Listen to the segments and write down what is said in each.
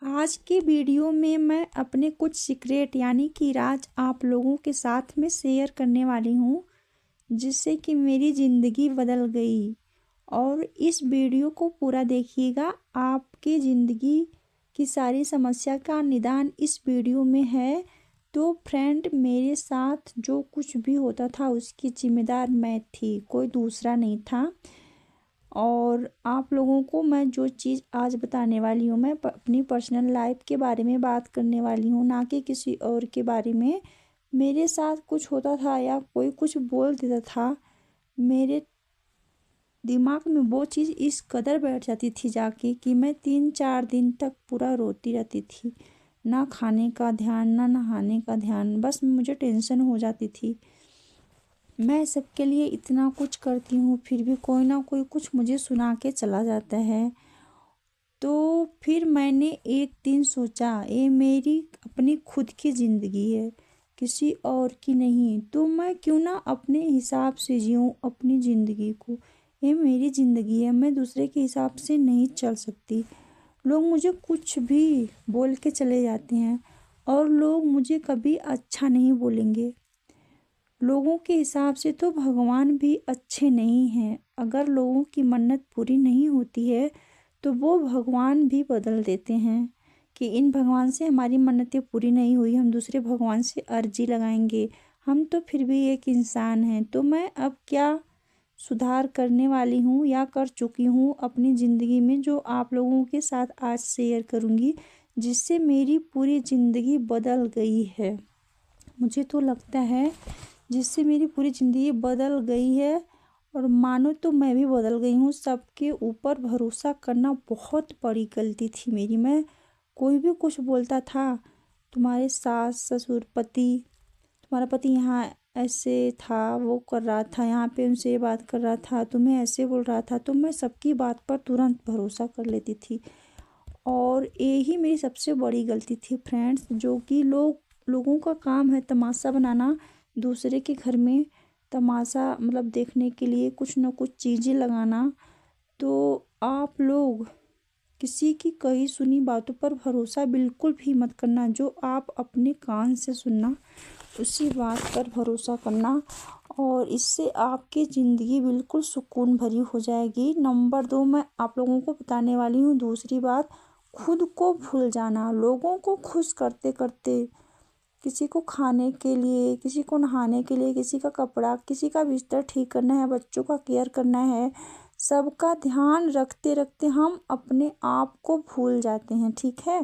आज की वीडियो में मैं अपने कुछ सीक्रेट यानी कि राज आप लोगों के साथ में शेयर करने वाली हूँ, जिससे कि मेरी ज़िंदगी बदल गई। और इस वीडियो को पूरा देखिएगा। आपकी ज़िंदगी की सारी समस्या का निदान इस वीडियो में है। तो फ्रेंड, मेरे साथ जो कुछ भी होता था उसकी जिम्मेदार मैं थी, कोई दूसरा नहीं था। और आप लोगों को मैं जो चीज़ आज बताने वाली हूँ, मैं अपनी पर्सनल लाइफ के बारे में बात करने वाली हूँ, ना कि किसी और के बारे में। मेरे साथ कुछ होता था या कोई कुछ बोल देता था, मेरे दिमाग में वो चीज़ इस कदर बैठ जाती थी जाके कि मैं 3-4 दिन तक पूरा रोती रहती थी। ना खाने का ध्यान, ना नहाने का ध्यान, बस मुझे टेंशन हो जाती थी। मैं सबके लिए इतना कुछ करती हूँ, फिर भी कोई ना कोई कुछ मुझे सुना के चला जाता है। तो फिर मैंने एक दिन सोचा, ये मेरी अपनी खुद की ज़िंदगी है, किसी और की नहीं। तो मैं क्यों ना अपने हिसाब से जीऊँ अपनी ज़िंदगी को। ये मेरी ज़िंदगी है, मैं दूसरे के हिसाब से नहीं चल सकती। लोग मुझे कुछ भी बोल के चले जाते हैं और लोग मुझे कभी अच्छा नहीं बोलेंगे। लोगों के हिसाब से तो भगवान भी अच्छे नहीं हैं। अगर लोगों की मन्नत पूरी नहीं होती है तो वो भगवान भी बदल देते हैं कि इन भगवान से हमारी मन्नतें पूरी नहीं हुई, हम दूसरे भगवान से अर्जी लगाएंगे। हम तो फिर भी एक इंसान हैं। तो मैं अब क्या सुधार करने वाली हूँ या कर चुकी हूँ अपनी ज़िंदगी में, जो आप लोगों के साथ आज शेयर करूँगी, जिससे मेरी पूरी ज़िंदगी बदल गई है। मुझे तो लगता है जिससे मेरी पूरी ज़िंदगी बदल गई है। और मानो तो मैं भी बदल गई हूँ। सबके ऊपर भरोसा करना बहुत बड़ी गलती थी मेरी। मैं कोई भी कुछ बोलता था, तुम्हारे सास ससुर पति, तुम्हारा पति यहाँ ऐसे था, वो कर रहा था, यहाँ पे उनसे ये बात कर रहा था, तुम्हें ऐसे बोल रहा था, तो मैं सबकी बात पर तुरंत भरोसा कर लेती थी। और यही मेरी सबसे बड़ी गलती थी फ्रेंड्स, जो कि लोगों का काम है तमाशा बनाना, दूसरे के घर में तमाशा मतलब देखने के लिए कुछ ना कुछ चीज़ें लगाना। तो आप लोग किसी की कही सुनी बातों पर भरोसा बिल्कुल भी मत करना। जो आप अपने कान से सुनना, उसी बात पर भरोसा करना, और इससे आपकी ज़िंदगी बिल्कुल सुकून भरी हो जाएगी। नंबर 2 मैं आप लोगों को बताने वाली हूँ दूसरी बात, खुद को भूल जाना। लोगों को खुश करते करते, किसी को खाने के लिए, किसी को नहाने के लिए, किसी का कपड़ा, किसी का बिस्तर ठीक करना है, बच्चों का केयर करना है, सबका ध्यान रखते रखते हम अपने आप को भूल जाते हैं। ठीक है,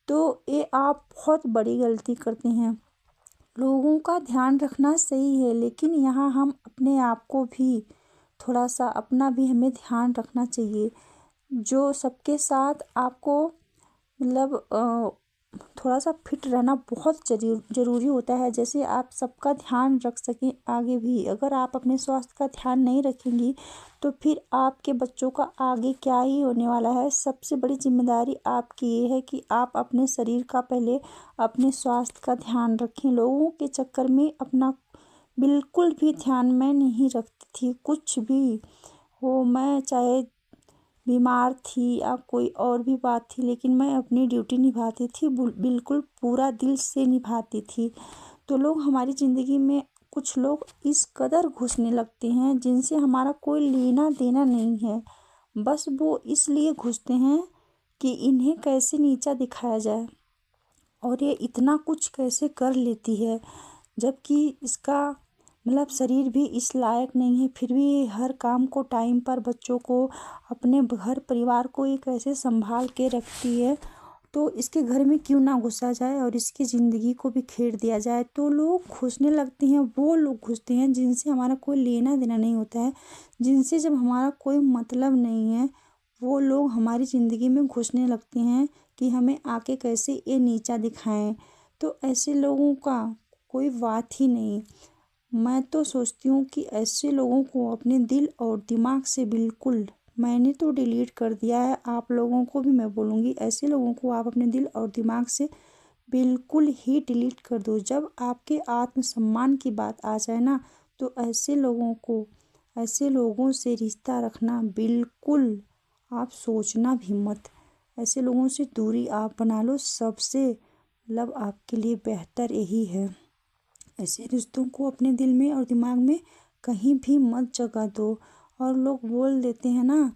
तो ये आप बहुत बड़ी गलती करते हैं। लोगों का ध्यान रखना सही है, लेकिन यहाँ हम अपने आप को भी थोड़ा सा, अपना भी हमें ध्यान रखना चाहिए। जो सबके साथ आपको मतलब थोड़ा सा फिट रहना बहुत ज़रूरी होता है। जैसे आप सबका ध्यान रख सकें आगे भी। अगर आप अपने स्वास्थ्य का ध्यान नहीं रखेंगी तो फिर आपके बच्चों का आगे क्या ही होने वाला है। सबसे बड़ी जिम्मेदारी आपकी ये है कि आप अपने शरीर का पहले, अपने स्वास्थ्य का ध्यान रखें। लोगों के चक्कर में अपना बिल्कुल भी ध्यान मैं नहीं रखती थी। कुछ भी हो, मैं चाहे बीमार थी या कोई और भी बात थी, लेकिन मैं अपनी ड्यूटी निभाती थी, बिल्कुल पूरा दिल से निभाती थी। तो लोग हमारी ज़िंदगी में, कुछ लोग इस कदर घुसने लगते हैं जिनसे हमारा कोई लेना देना नहीं है। बस वो इसलिए घुसते हैं कि इन्हें कैसे नीचा दिखाया जाए और ये इतना कुछ कैसे कर लेती है, जबकि इसका मतलब शरीर भी इस लायक नहीं है। फिर भी ये हर काम को टाइम पर, बच्चों को, अपने घर परिवार को ये कैसे संभाल के रखती है। तो इसके घर में क्यों ना घुसा जाए और इसकी ज़िंदगी को भी खेड़ दिया जाए। तो लोग घुसने लगते हैं, वो लोग घुसते हैं जिनसे हमारा कोई लेना देना नहीं होता है, जिनसे जब हमारा कोई मतलब नहीं है, वो लोग हमारी ज़िंदगी में घुसने लगते हैं कि हमें आके कैसे ये नीचा दिखाएं। तो ऐसे लोगों का कोई बात ही नहीं। मैं तो सोचती हूँ कि ऐसे लोगों को अपने दिल और दिमाग से बिल्कुल, मैंने तो डिलीट कर दिया है। आप लोगों को भी मैं बोलूँगी, ऐसे लोगों को आप अपने दिल और दिमाग से बिल्कुल ही डिलीट कर दो। जब आपके आत्मसम्मान की बात आ जाए ना, तो ऐसे लोगों को, ऐसे लोगों से रिश्ता रखना बिल्कुल आप सोचना भी मत। ऐसे लोगों से दूरी आप बना लो, सबसे आपके लिए बेहतर यही है। ऐसे रिश्तों को अपने दिल में और दिमाग में कहीं भी मत जगा दो। और लोग बोल देते हैं ना,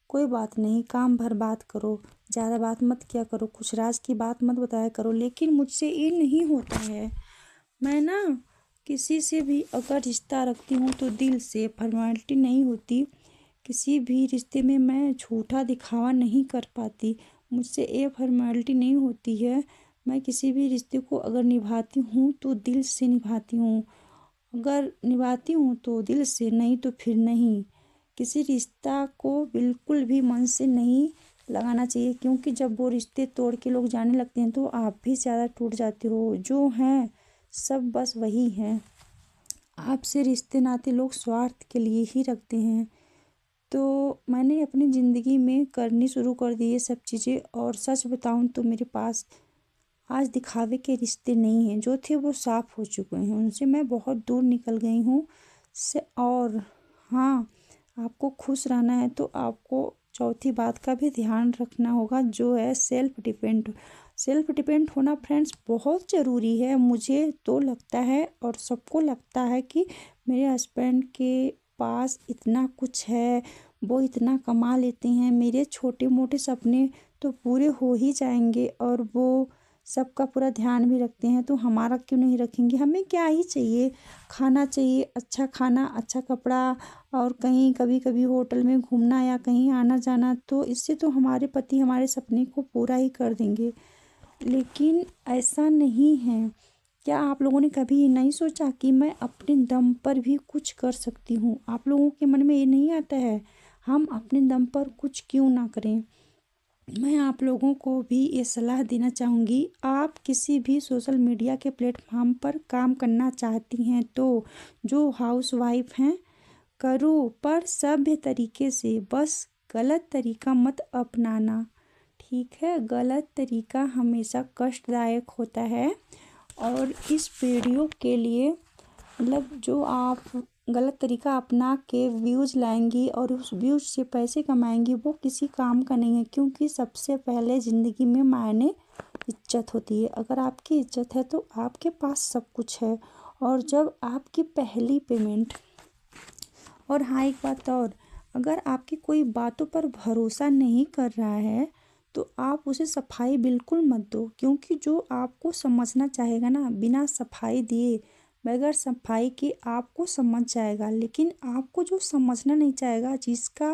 कोई बात नहीं, काम भर बात करो, ज़्यादा बात मत किया करो, कुछ राज की बात मत बताया करो, लेकिन मुझसे ये नहीं होता है। मैं ना किसी से भी अगर रिश्ता रखती हूँ तो दिल से, फॉर्मेलिटी नहीं होती। किसी भी रिश्ते में मैं झूठा दिखावा नहीं कर पाती, मुझसे ये फॉर्मेलिटी नहीं होती है। मैं किसी भी रिश्ते को अगर निभाती हूँ तो दिल से निभाती हूँ, अगर निभाती हूँ तो दिल से, नहीं तो फिर नहीं। किसी रिश्ता को बिल्कुल भी मन से नहीं लगाना चाहिए, क्योंकि जब वो रिश्ते तोड़ के लोग जाने लगते हैं तो आप भी ज़्यादा टूट जाते हो। जो हैं सब बस वही हैं। आपसे रिश्ते नाते लोग स्वार्थ के लिए ही रखते हैं। तो मैंने अपनी ज़िंदगी में करनी शुरू कर दी ये सब चीज़ें, और सच बताऊं तो मेरे पास आज दिखावे के रिश्ते नहीं हैं। जो थे वो साफ हो चुके हैं, उनसे मैं बहुत दूर निकल गई हूँ से। और हाँ, आपको खुश रहना है तो आपको चौथी बात का भी ध्यान रखना होगा, जो है सेल्फ डिपेंड होना फ्रेंड्स बहुत ज़रूरी है। मुझे तो लगता है और सबको लगता है कि मेरे हस्बैंड के पास इतना कुछ है, वो इतना कमा लेते हैं, मेरे छोटे मोटे सपने तो पूरे हो ही जाएंगे, और वो सबका पूरा ध्यान भी रखते हैं, तो हमारा क्यों नहीं रखेंगे। हमें क्या ही चाहिए, खाना चाहिए, अच्छा खाना, अच्छा कपड़ा, और कहीं कभी कभी होटल में घूमना या कहीं आना जाना, तो इससे तो हमारे पति हमारे सपने को पूरा ही कर देंगे। लेकिन ऐसा नहीं है। क्या आप लोगों ने कभी ये नहीं सोचा कि मैं अपने दम पर भी कुछ कर सकती हूँ? आप लोगों के मन में ये नहीं आता है, हम अपने दम पर कुछ क्यों ना करें? मैं आप लोगों को भी ये सलाह देना चाहूँगी, आप किसी भी सोशल मीडिया के प्लेटफॉर्म पर काम करना चाहती हैं तो जो हाउसवाइफ हैं करो, पर सभ्य तरीके से, बस गलत तरीका मत अपनाना, ठीक है? गलत तरीका हमेशा कष्टदायक होता है। और इस वीडियो के लिए जो आप गलत तरीका अपना के व्यूज़ लाएंगी और उस व्यूज़ से पैसे कमाएंगी, वो किसी काम का नहीं है, क्योंकि सबसे पहले ज़िंदगी में मायने इज्जत होती है। अगर आपकी इज्जत है तो आपके पास सब कुछ है। और जब आपकी पहली पेमेंट, और हाँ एक बात और, अगर आपकी कोई बातों पर भरोसा नहीं कर रहा है तो आप उसे सफाई बिल्कुल मत दो, क्योंकि जो आपको समझना चाहेगा ना, बिना सफाई दिए, बगैर सफाई के आपको समझ जाएगा। लेकिन आपको जो समझना नहीं चाहेगा, जिसका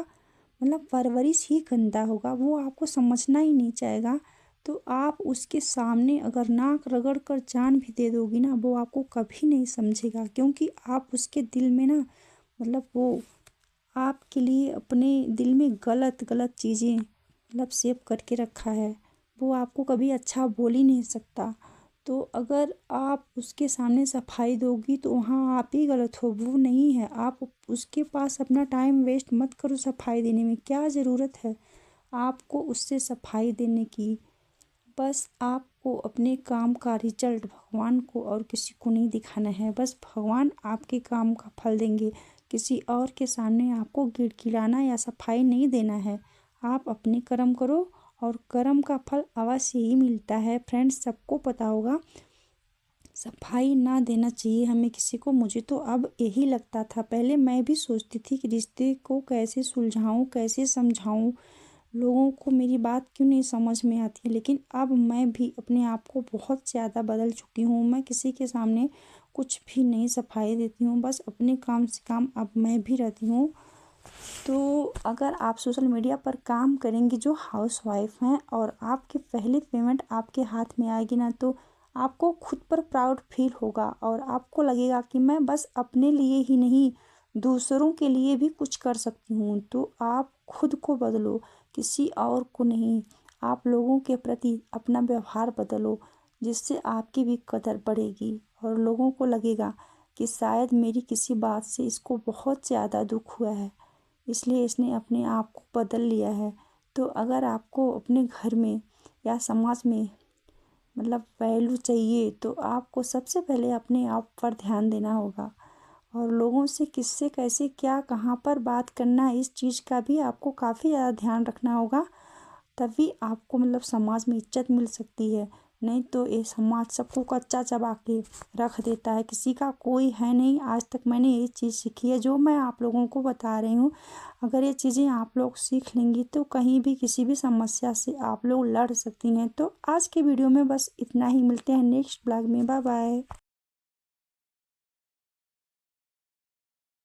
परवरिश ही गंदा होगा, वो आपको समझना ही नहीं चाहेगा, तो आप उसके सामने अगर नाक रगड़ कर जान भी दे दोगी ना, वो आपको कभी नहीं समझेगा, क्योंकि आप उसके दिल में ना, वो आपके लिए अपने दिल में गलत गलत चीज़ें सेव करके रखा है। वो आपको कभी अच्छा बोल ही नहीं सकता। तो अगर आप उसके सामने सफाई दोगी तो वहाँ आप ही गलत हो, वो नहीं है। आप उसके पास अपना टाइम वेस्ट मत करो सफाई देने में, क्या ज़रूरत है आपको उससे सफाई देने की। बस आपको अपने काम का रिजल्ट भगवान को और किसी को नहीं दिखाना है, बस भगवान आपके काम का फल देंगे। किसी और के सामने आपको गिड़गिड़ाना या सफाई नहीं देना है। आप अपने कर्म करो और कर्म का फल अवश्य ही मिलता है। फ्रेंड्स, सबको पता होगा सफाई ना देना चाहिए हमें किसी को। मुझे तो अब यही लगता था, पहले मैं भी सोचती थी कि रिश्ते को कैसे सुलझाऊं, कैसे समझाऊं, लोगों को मेरी बात क्यों नहीं समझ में आती है। लेकिन अब मैं भी अपने आप को बहुत ज़्यादा बदल चुकी हूँ। मैं किसी के सामने कुछ भी नहीं सफाई देती हूँ, बस अपने काम से काम अब मैं भी रहती हूँ। तो अगर आप सोशल मीडिया पर काम करेंगी जो हाउसवाइफ हैं, और आपकी पहली पेमेंट आपके हाथ में आएगी ना, तो आपको खुद पर प्राउड फील होगा, और आपको लगेगा कि मैं बस अपने लिए ही नहीं, दूसरों के लिए भी कुछ कर सकती हूँ। तो आप खुद को बदलो, किसी और को नहीं। आप लोगों के प्रति अपना व्यवहार बदलो, जिससे आपकी भी कदर बढ़ेगी और लोगों को लगेगा कि शायद मेरी किसी बात से इसको बहुत ज़्यादा दुख हुआ है, इसलिए इसने अपने आप को बदल लिया है। तो अगर आपको अपने घर में या समाज में वैल्यू चाहिए, तो आपको सबसे पहले अपने आप पर ध्यान देना होगा, और लोगों से किससे कैसे क्या कहाँ पर बात करना है, इस चीज़ का भी आपको काफ़ी ज़्यादा ध्यान रखना होगा। तभी आपको मतलब समाज में इज्जत मिल सकती है। नहीं तो ये समाज सबको कच्चा चबा के रख देता है, किसी का कोई है नहीं। आज तक मैंने ये चीज़ सीखी है जो मैं आप लोगों को बता रही हूँ। अगर ये चीज़ें आप लोग सीख लेंगी तो कहीं भी किसी भी समस्या से आप लोग लड़ सकती हैं। तो आज के वीडियो में बस इतना ही, मिलते हैं नेक्स्ट ब्लॉग में। Bye bye.